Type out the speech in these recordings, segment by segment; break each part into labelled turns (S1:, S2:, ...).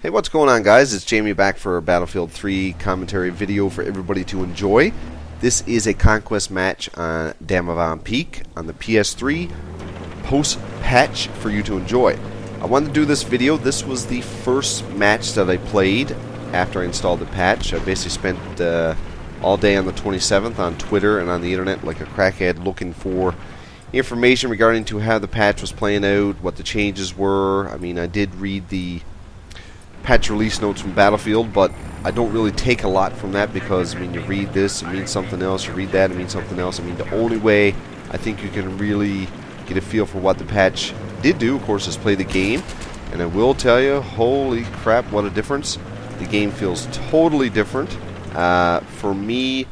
S1: Hey, what's going on, guys? It's Jamie back for a Battlefield 3 commentary video for everybody to enjoy. This is a conquest match on Damavon Peak on the PS3 post-patch for you to enjoy. I wanted to do this video. This was the first match that I played after I installed the patch. I basically spent all day on the 27th on Twitter and on the internet like a crackhead looking for information regarding to how the patch was playing out, what the changes were. I mean, I did read the patch release notes from Battlefield, but I don't really take a lot from that because, I mean, you read this, it means something else, you read that, it means something else. I mean, the only way I think you can really get a feel for what the patch did do, of course, is play the game. And I will tell you, holy crap, what a difference. The game feels totally different. For me,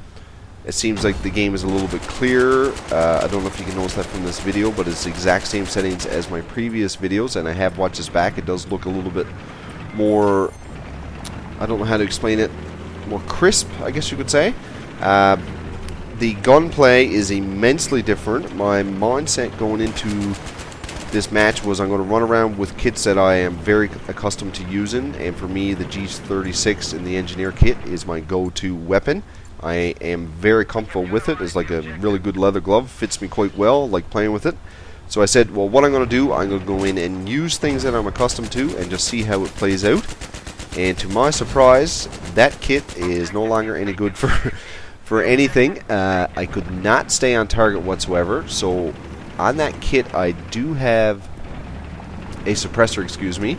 S1: it seems like the game is a little bit clearer. I don't know if you can notice that from this video, but it's the exact same settings as my previous videos, and I have watched this back. It does look a little bit more, I don't know how to explain it, more crisp, I guess you could say. The gunplay is immensely different. My mindset going into this match was I'm going to run around with kits that I am very accustomed to using, and for me the G36 in the engineer kit is my go-to weapon. I am very comfortable with it. It's like a really good leather glove, fits me quite well, like playing with it. So I said, well, what I'm going to do, I'm going to go in and use things that I'm accustomed to and just see how it plays out. And to my surprise, that kit is no longer any good for anything. I could not stay on target whatsoever. So on that kit, I do have a suppressor, excuse me,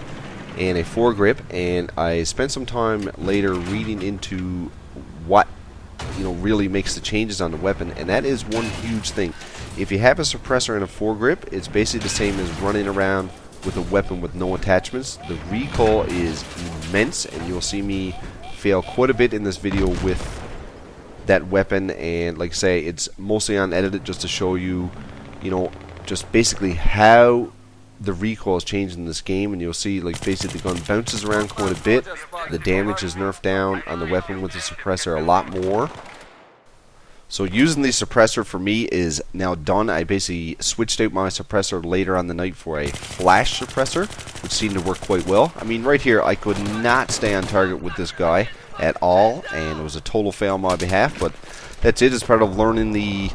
S1: and a foregrip. And I spent some time later reading into what really makes the changes on the weapon, and that is one huge thing. If you have a suppressor and a foregrip, it's basically the same as running around with a weapon with no attachments. The recoil is immense, and you'll see me fail quite a bit in this video with that weapon. And like I say, it's mostly unedited just to show you, just basically how the recoil has changed in this game. And you'll see, like, basically the gun bounces around quite a bit. The damage is nerfed down on the weapon with the suppressor a lot more. So using the suppressor for me is now done. I basically switched out my suppressor later on the night for a flash suppressor, which seemed to work quite well. I mean, right here, I could not stay on target with this guy at all, and it was a total fail on my behalf, but that's it. It's part of learning the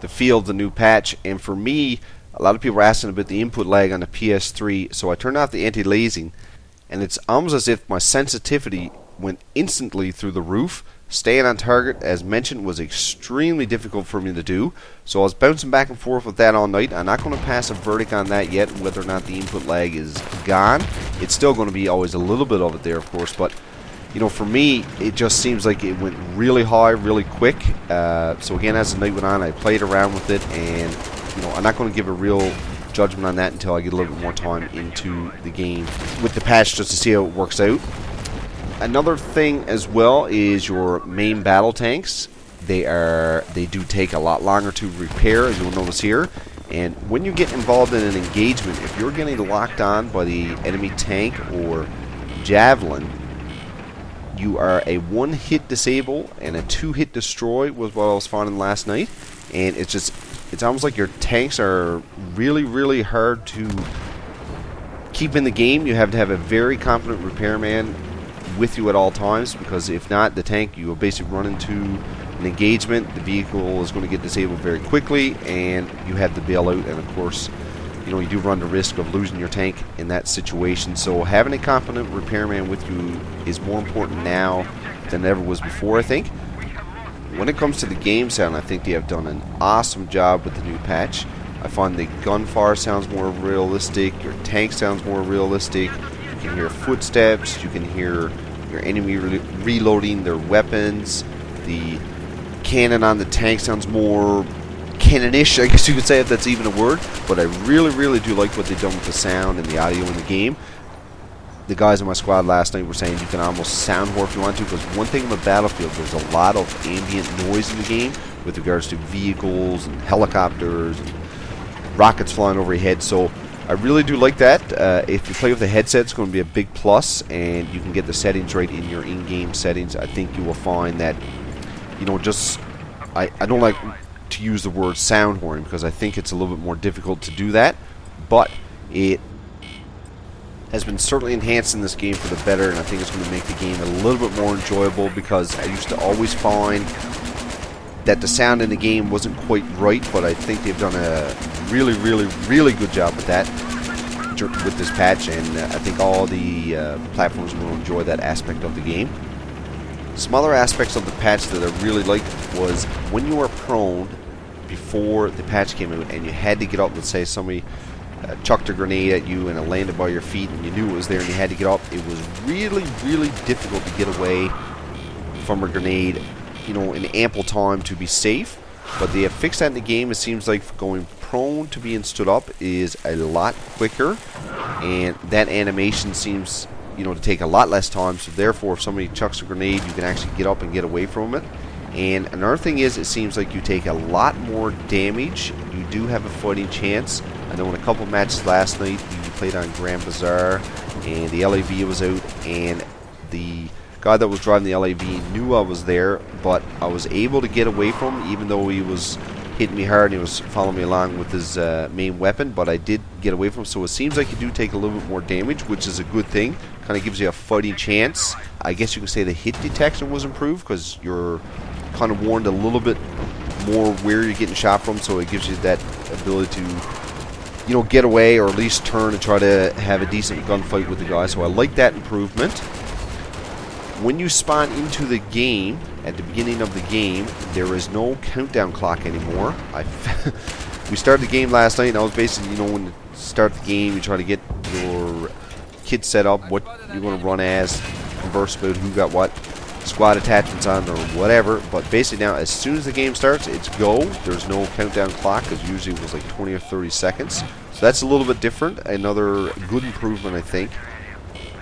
S1: feel of the new patch. And for me, a lot of people are asking about the input lag on the PS3, so I turned off the anti-aliasing, and it's almost as if my sensitivity went instantly through the roof. Staying on target, as mentioned, was extremely difficult for me to do, so I was bouncing back and forth with that all night. I'm not going to pass a verdict on that yet, whether or not the input lag is gone. It's still going to be always a little bit of it there, of course, but for me, it just seems like it went really high, really quick. So again, as the night went on, I played around with it, and I'm not going to give a real judgment on that until I get a little bit more time into the game with the patch, just to see how it works out. Another thing as well is your main battle tanks. They do take a lot longer to repair, as you'll notice here. And when you get involved in an engagement, if you're getting locked on by the enemy tank or javelin, you are a one-hit disable and a two-hit destroy was what I was finding last night. And it's almost like your tanks are really, really hard to keep in the game. You have to have a very competent repairman with you at all times, because if not, the tank, you will basically run into an engagement, the vehicle is going to get disabled very quickly, and you have to bail out. And of course, you do run the risk of losing your tank in that situation. So having a competent repairman with you is more important now than it ever was before, I think. When it comes to the game sound, I think they have done an awesome job with the new patch. I find the gunfire sounds more realistic, your tank sounds more realistic. You can hear footsteps, you can hear your enemy reloading their weapons. The cannon on the tank sounds more cannonish, I guess you could say, if that's even a word. But I really, really do like what they've done with the sound and the audio in the game. The guys in my squad last night were saying you can almost sound whore if you want to, because one thing about Battlefield, there's a lot of ambient noise in the game with regards to vehicles and helicopters and rockets flying over your head. So I really do like that. If you play with the headset, it's going to be a big plus, and you can get the settings right in your in-game settings. I think you will find that, I don't like to use the word sound whoring, because I think it's a little bit more difficult to do that, but it has been certainly enhanced in this game for the better, and I think it's going to make the game a little bit more enjoyable, because I used to always find that the sound in the game wasn't quite right, but I think they've done a really, really, really good job with that with this patch, and I think all the platforms will enjoy that aspect of the game. Some other aspects of the patch that I really liked was when you were prone before the patch came out and you had to get up. Let's say somebody chucked a grenade at you and it landed by your feet and you knew it was there and you had to get up. It was really, really difficult to get away from a grenade, you know, in ample time to be safe. But they have fixed that in the game. It seems like going prone to being stood up is a lot quicker, and that animation seems, you know, to take a lot less time. So therefore, if somebody chucks a grenade, you can actually get up and get away from it. And another thing is, it seems like you take a lot more damage. You do have a fighting chance. I know in a couple matches last night, we played on Grand Bazaar, and the LAV was out, and the guy that was driving the LAV knew I was there, but I was able to get away from him, even though he was hitting me hard and he was following me along with his main weapon, but I did get away from him. So it seems like you do take a little bit more damage, which is a good thing. Kind of gives you a fighting chance. I guess you can say the hit detection was improved, because you're kind of warned a little bit more where you're getting shot from, so it gives you that ability to, you know, get away, or at least turn and try to have a decent gunfight with the guy. So I like that improvement. When you spawn into the game, at the beginning of the game, there is no countdown clock anymore. We started the game last night, and I was basically, you know, when you start the game, you try to get your kit set up, what you're going to run as, converse about who got what squad attachments on or whatever. But basically now, as soon as the game starts, it's go. There's no countdown clock, because usually it was like 20 or 30 seconds. So that's a little bit different. Another good improvement, I think.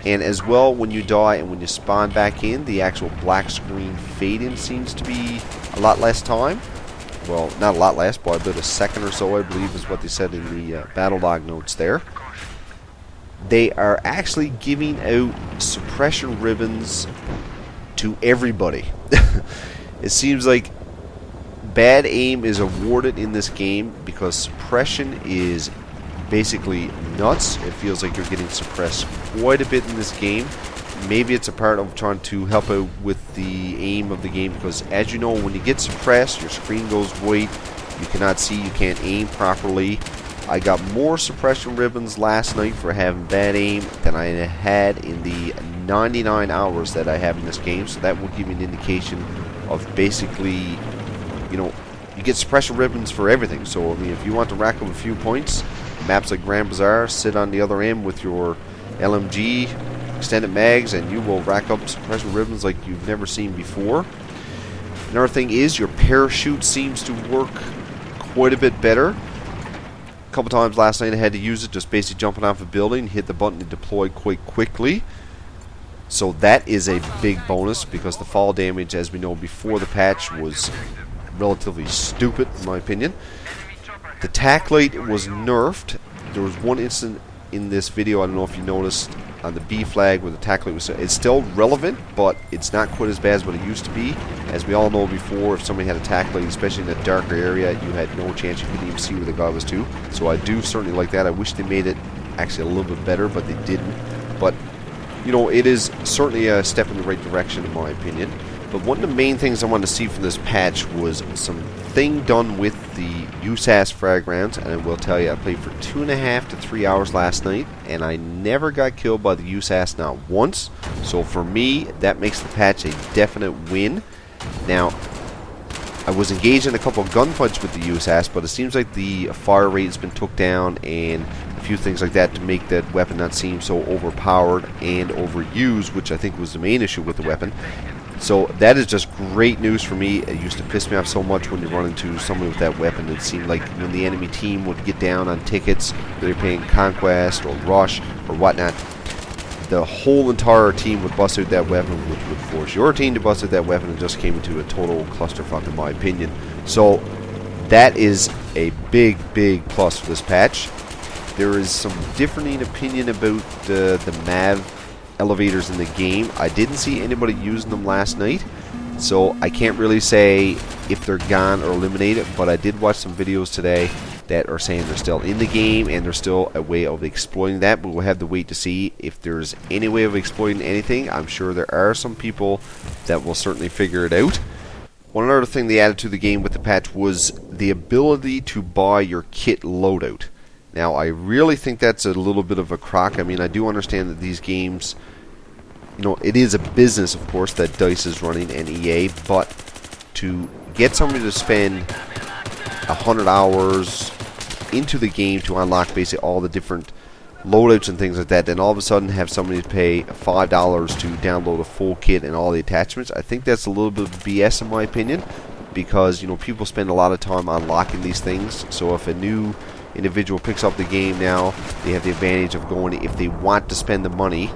S1: And as well, when you die and when you spawn back in, the actual black screen fade-in seems to be a lot less time. Well, not a lot less, but about a second or so, I believe, is what they said in the battle log notes there. They are actually giving out suppression ribbons to everybody. It seems like bad aim is awarded in this game, because suppression is basically nuts. It feels like you're getting suppressed quite a bit in this game. Maybe it's a part of trying to help out with the aim of the game, because as you know, when you get suppressed, your screen goes white, you cannot see, you can't aim properly. I got more suppression ribbons last night for having bad aim than I had in the 99 hours that I have in this game, so that will give you an indication of basically, you know, you get suppression ribbons for everything. So I mean, if you want to rack up a few points, maps like Grand Bazaar, sit on the other end with your LMG extended mags, and you will rack up suppression ribbons like you've never seen before. Another thing is, your parachute seems to work quite a bit better. A couple times last night I had to use it, just basically jumping off a building, hit the button to deploy quite quickly. So that is a big bonus, because the fall damage, as we know before the patch, was relatively stupid in my opinion. The tac light was nerfed. There was one incident in this video, I don't know if you noticed, on the B flag where the tac light was, it's still relevant, but it's not quite as bad as what it used to be. As we all know before, if somebody had a tac light, especially in a darker area, you had no chance, you couldn't even see where the guy was to. So I do certainly like that. I wish they made it actually a little bit better, but they didn't. But, you know, it is certainly a step in the right direction in my opinion. But one of the main things I wanted to see from this patch was something done with the USAS frag rounds, and I will tell you, I played for 2.5 to 3 hours last night, and I never got killed by the USAS, not once. So for me, that makes the patch a definite win. Now, I was engaged in a couple of gunfights with the USAS, but it seems like the fire rate has been took down, and a few things like that to make that weapon not seem so overpowered and overused, which I think was the main issue with the weapon. So that is just great news for me. It used to piss me off so much when you run into someone with that weapon. It seemed like when the enemy team would get down on tickets, they're playing Conquest or Rush or whatnot, the whole entire team would bust out that weapon, which would force your team to bust out that weapon, and just came into a total clusterfuck in my opinion. So that is a big, big plus for this patch. There is some differing opinion about the MAV elevators in the game. I didn't see anybody using them last night, so I can't really say if they're gone or eliminated, but I did watch some videos today that are saying they're still in the game and there's still a way of exploiting that, but we'll have to wait to see if there's any way of exploiting anything. I'm sure there are some people that will certainly figure it out. One other thing they added to the game with the patch was the ability to buy your kit loadout. Now, I really think that's a little bit of a crock. I mean, I do understand that these games, you know, it is a business, of course, that DICE is running and EA, but to get somebody to spend 100 hours into the game to unlock basically all the different loadouts and things like that, then all of a sudden have somebody pay $5 to download a full kit and all the attachments, I think that's a little bit of BS in my opinion, because, you know, people spend a lot of time unlocking these things. So if a new individual picks up the game now, they have the advantage of going, if they want to spend the money,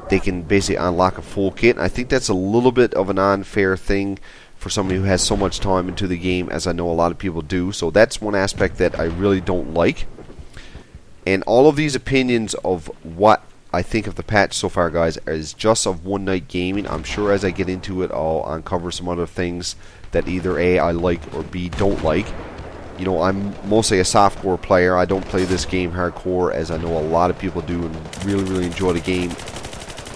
S1: they can basically unlock a full kit. And I think that's a little bit of an unfair thing for somebody who has so much time into the game, as I know a lot of people do. So that's one aspect that I really don't like. And all of these opinions of what I think of the patch so far, guys, is just of one night gaming. I'm sure as I get into it, I'll uncover some other things that either A, I like, or B, don't like. You know, I'm mostly a softcore player. I don't play this game hardcore, as I know a lot of people do and really enjoy the game,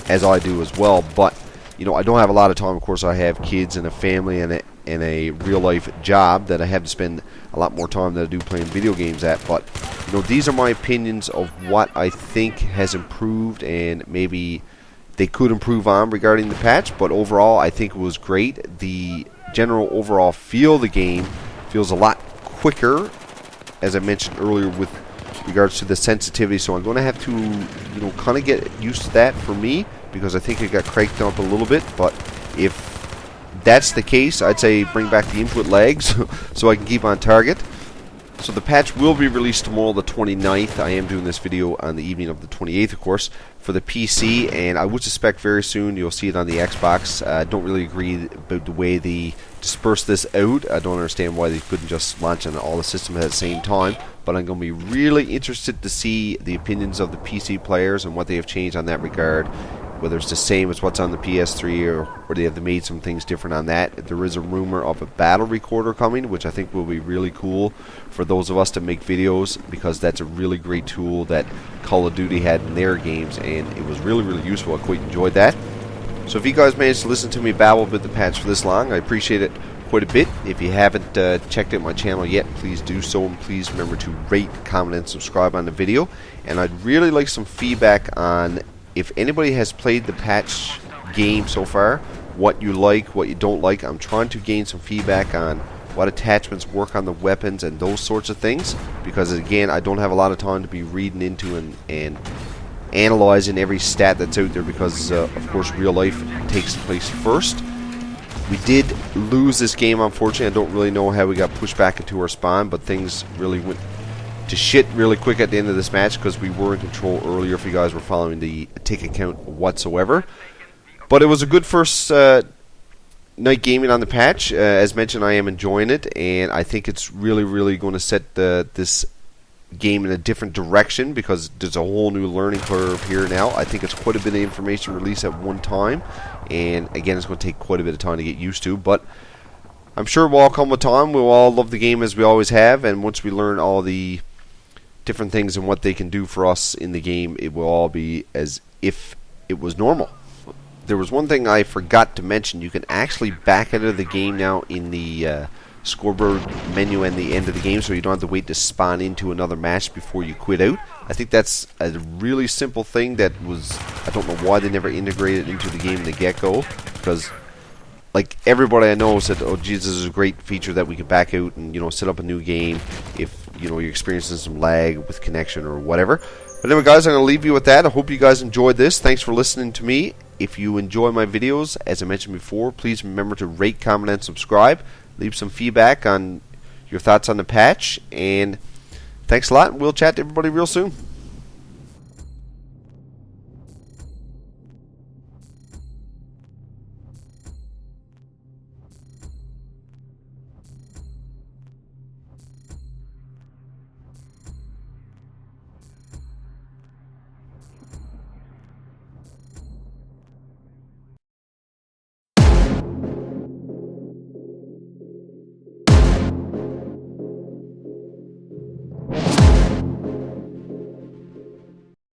S1: as I do as well. But, you know, I don't have a lot of time. Of course, I have kids and a family and a real-life job that I have to spend a lot more time than I do playing video games at. But, you know, these are my opinions of what I think has improved and maybe they could improve on regarding the patch. But overall, I think it was great. The general overall feel of the game feels a lot quicker, as I mentioned earlier, with regards to the sensitivity. So I'm going to have to, you know, kind of get used to that for me, because I think it got cranked up a little bit. But if that's the case, I'd say bring back the input lags so I can keep on target. So the patch will be released tomorrow, the 29th. I am doing this video on the evening of the 28th, of course, for the PC, and I would suspect very soon you'll see it on the Xbox. I don't really agree about the way they disperse this out. I don't understand why they couldn't just launch on all the systems at the same time, but I'm going to be really interested to see the opinions of the PC players and what they have changed on that regard, whether it's the same as what's on the PS3 or they have made some things different on that. There is a rumor of a battle recorder coming, which I think will be really cool for those of us to make videos, because that's a really great tool that Call of Duty had in their games, and it was really useful. I quite enjoyed that. So if you guys managed to listen to me babble about the patch for this long, I appreciate it quite a bit. If you haven't checked out my channel yet, please do so, and please remember to rate, comment, and subscribe on the video. And I'd really like some feedback on if anybody has played the patch game so far, what you like, what you don't like. I'm trying to gain some feedback on what attachments work on the weapons and those sorts of things, because again, I don't have a lot of time to be reading into and analyzing every stat that's out there, because of course real life takes place first. We did lose this game, unfortunately. I don't really know how we got pushed back into our spawn, but things really went to shit really quick at the end of this match, because we were in control earlier, if you guys were following the ticket count whatsoever. But it was a good first night gaming on the patch. As mentioned, I am enjoying it, and I think it's really going to set this game in a different direction, because there's a whole new learning curve here now. I think it's quite a bit of information released at one time, and again, it's going to take quite a bit of time to get used to, but I'm sure it will all come with time. We'll all love the game as we always have, and once we learn all the different things and what they can do for us in the game, it will all be as if it was normal. There was one thing I forgot to mention. You can actually back out of the game now in the scoreboard menu and the end of the game, so you don't have to wait to spawn into another match before you quit out. I think that's a really simple thing that was, I don't know why they never integrated it into the game in the get-go, because like everybody I know said, oh geez, this is a great feature that we can back out and, you know, set up a new game if, you know, you're experiencing some lag with connection or whatever. But anyway, guys, I'm going to leave you with that. I hope you guys enjoyed this. Thanks for listening to me. If you enjoy my videos, as I mentioned before, please remember to rate, comment, and subscribe. Leave some feedback on your thoughts on the patch. And thanks a lot. We'll chat to everybody real soon.